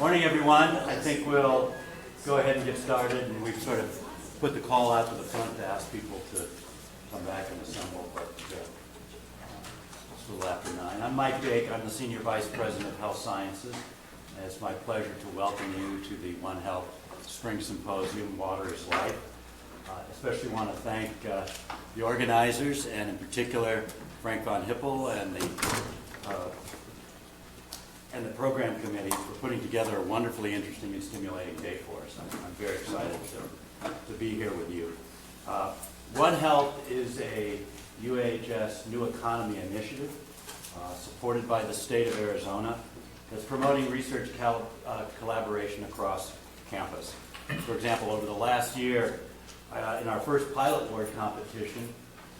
Morning, everyone. I think we'll go ahead and get started, and we've sort of put the call out to the front to ask people to come back and assemble, but it's a little after 9. I'm Mike Dake. I'm the Senior Vice President of Health Sciences, and it's my pleasure to welcome you to the One Health Spring Symposium, Water is Life. Especially want to thank the organizers, and in particular Frank von Hippel and the program committee for putting together a wonderfully interesting and stimulating day for us. I'm very excited to be here with you. One Health is a UHS New Economy initiative supported by the state of Arizona that's promoting research collaboration across campus. For example, over the last year, in our first pilot award competition,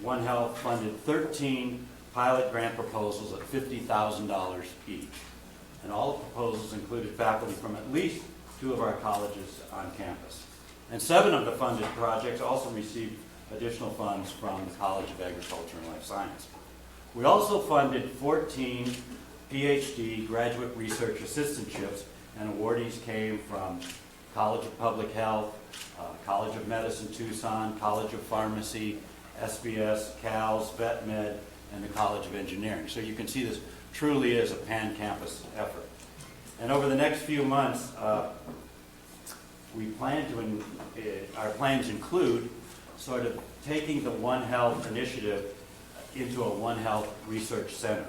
One Health funded 13 pilot grant proposals at $50,000 each. And all the proposals included faculty from at least 2 of our colleges on campus. And 7 of the funded projects also received additional funds from the College of Agriculture and Life Science. We also funded 14 PhD graduate research assistantships, and awardees came from College of Public Health, College of Medicine Tucson, College of Pharmacy, SBS, CALS, VetMed, and the College of Engineering. So you can see this truly is a pan-campus effort. And over the next few months, we plan to, our plans include sort of taking the One Health initiative into a One Health research center.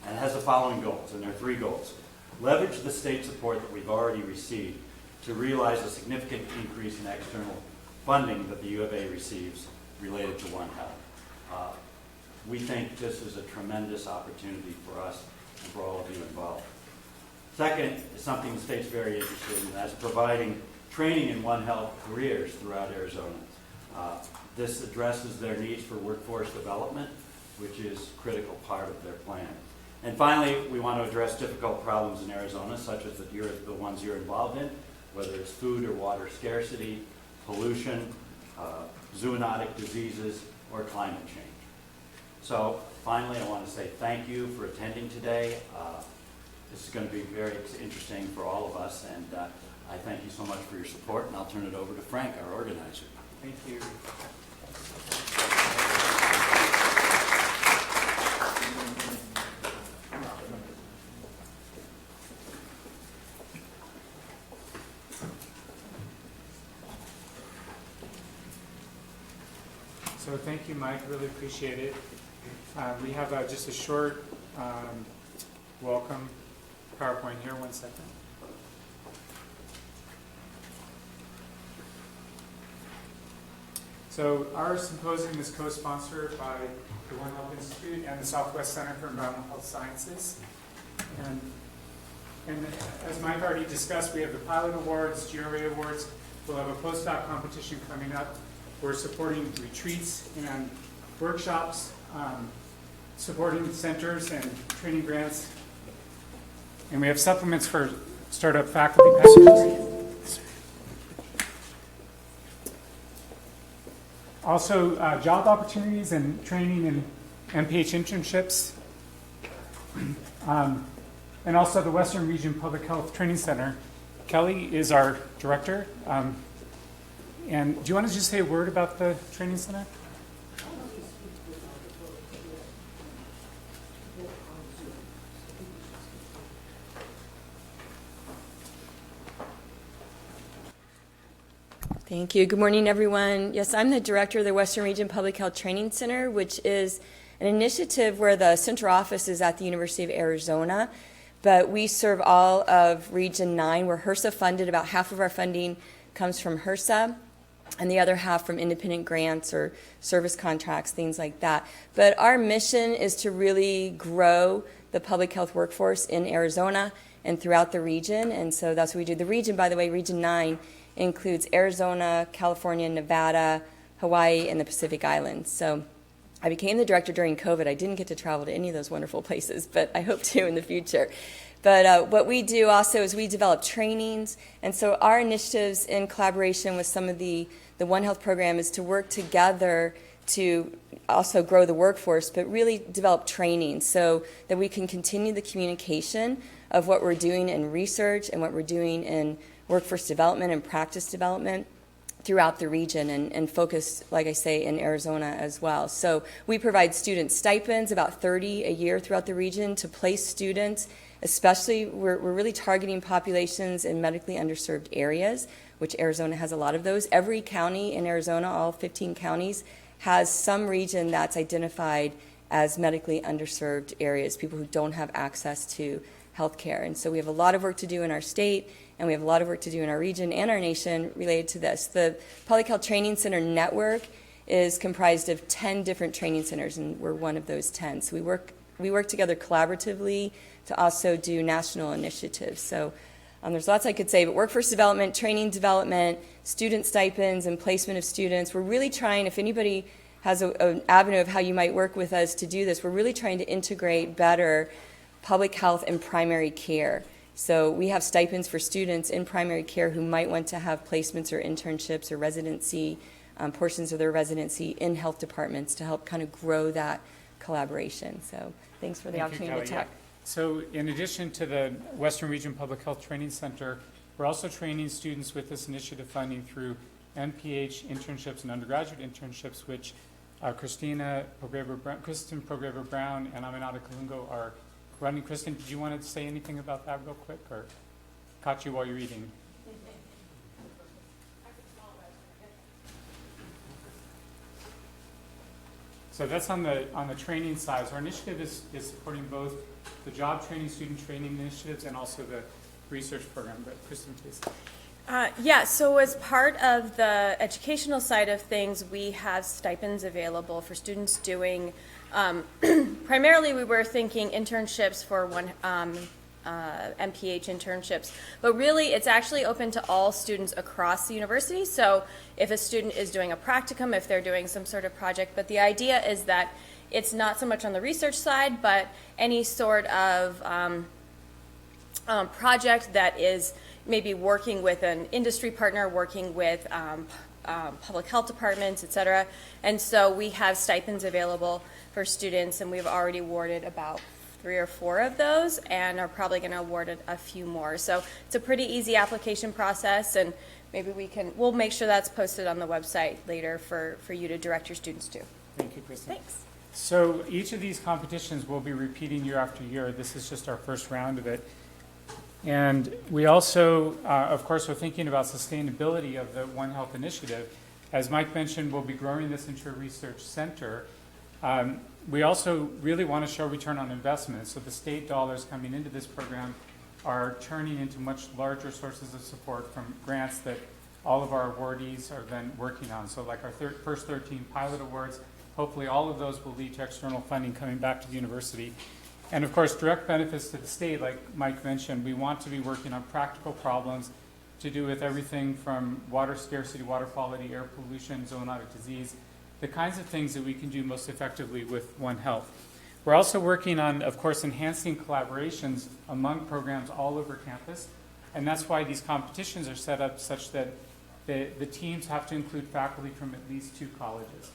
And it has the following goals, and there are 3 goals. Leverage the state support that we've already received to realize a significant increase in external funding that the U of A receives related to One Health. We think this is a tremendous opportunity for us and for all of you involved. Second is something the state's very interested in, and that's providing training in One Health careers throughout Arizona. This addresses their needs for workforce development, which is a critical part of their plan. And finally, we want to address difficult problems in Arizona, such as the ones you're involved in, whether it's food or water scarcity, pollution, zoonotic diseases, or climate change. So finally, I want to say thank you for attending today. This is going to be very interesting for all of us, and I thank you so much for your support, and I'll turn it over to Frank, our organizer. Thank you. So thank you, Mike. Really appreciate it. We have just a short welcome PowerPoint here. 1 second. So our symposium is co-sponsored by the One Health Institute and the Southwest Center for Environmental Health Sciences. And as Mike already discussed, we have the pilot awards, GRA awards. We'll have a postdoc competition coming up. We're supporting retreats and workshops, supporting centers and training grants. And we have supplements for startup faculty packages. Also, job opportunities and training and MPH internships. And also the Western Region Public Health Training Center. Kelly is our director. And do you want to just say a word about the training center? Thank you. Good morning, everyone. Yes, I'm the director of the Western Region Public Health Training Center, which is an initiative where the central office is at the University of Arizona, but we serve all of Region 9. We're HRSA funded. About half of our funding comes from HRSA, and the other half from independent grants or service contracts, things like that. But our mission is to really grow the public health workforce in Arizona and throughout the region, and so that's what we do. The region, by the way, Region 9, includes Arizona, California, Nevada, Hawaii, and the Pacific Islands. So I became the director during COVID. I didn't get to travel to any of those wonderful places, but I hope to in the future. But what we do also is we develop trainings, and so our initiatives in collaboration with some of the One Health program is to work together to also grow the workforce, but really develop training so that we can continue the communication of what we're doing in research and what we're doing in workforce development and practice development throughout the region, and focus, like I say, in Arizona as well. So we provide student stipends, about 30 a year throughout the region, to place students, especially we're really targeting populations in medically underserved areas, which Arizona has a lot of those. Every county in Arizona, all 15 counties, has some region that's identified as medically underserved areas, people who don't have access to health care. And so we have a lot of work to do in our state, and we have a lot of work to do in our region and our nation related to this. The Public Health Training Center network is comprised of 10 different training centers, and we're one of those 10. So we work together collaboratively to also do national initiatives. So there's lots I could say, but workforce development, training development, student stipends, and placement of students. We're really trying, if anybody has an avenue of how you might work with us to do this, we're really trying to integrate better public health and primary care. So we have stipends for students in primary care who might want to have placements or internships or residency, portions of their residency in health departments to help kind of grow that collaboration. So thanks for the opportunity to talk. So in addition to the Western Region Public Health Training Center, we're also training students with this initiative funding through MPH internships and undergraduate internships, which Kristen Progrever-Brown and Aminata Kalungo are running. Kristen, did you want to say anything about that real quick, or caught you while you're eating? So that's on the training side. So our initiative is supporting both the job training, student training initiatives, and also the research program. But Kristen, please. Yeah, so as part of the educational side of things, we have stipends available for students doing, primarily we were thinking internships for MPH internships, but really it's actually open to all students across the university. So if a student is doing a practicum, if they're doing some sort of project, but the idea is that it's not so much on the research side, but any sort of project that is maybe working with an industry partner, working with public health departments, et cetera. And so we have stipends available for students, and we've already awarded about 3 or 4 of those, and are probably going to award a few more. So it's a pretty easy application process, and maybe we'll make sure that's posted on the website later for you to direct your students to. Thank you, Kristen. Thanks. So each of these competitions will be repeating year after year. This is just our first round of it. And we also, of course, are thinking about sustainability of the One Health initiative. As Mike mentioned, we'll be growing this into a research center. We also really want to show return on investment. So the state dollars coming into this program are turning into much larger sources of support from grants that all of our awardees are then working on. So like our first 13 pilot awards, hopefully all of those will lead to external funding coming back to the university. And of course, direct benefits to the state, like Mike mentioned. We want to be working on practical problems to do with everything from water scarcity, water quality, air pollution, zoonotic disease, the kinds of things that we can do most effectively with One Health. We're also working on, of course, enhancing collaborations among programs all over campus. And that's why these competitions are set up such that the teams have to include faculty from at least 2 colleges.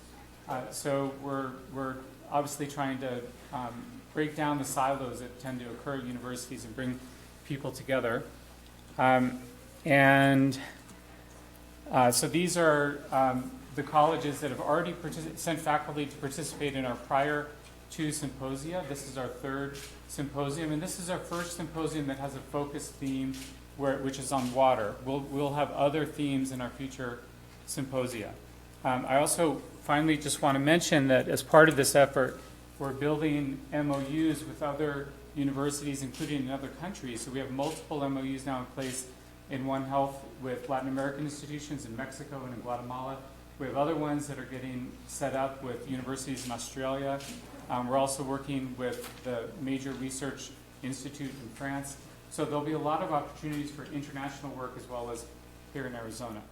So we're obviously trying to break down the silos that tend to occur at universities and bring people together. So these are the colleges that have already sent faculty to participate in our prior 2 symposia. This is our 3rd symposium, and this is our first symposium that has a focused theme which is on water. We'll have other themes in our future symposia. I also finally just want to mention that as part of this effort, we're building MOUs with other universities, including in other countries. So we have multiple MOUs now in place in One Health with Latin American institutions in Mexico and in Guatemala. We have other ones that are getting set up with universities in Australia. We're also working with the major research institute in France. So there'll be a lot of opportunities for international work as well as here in Arizona.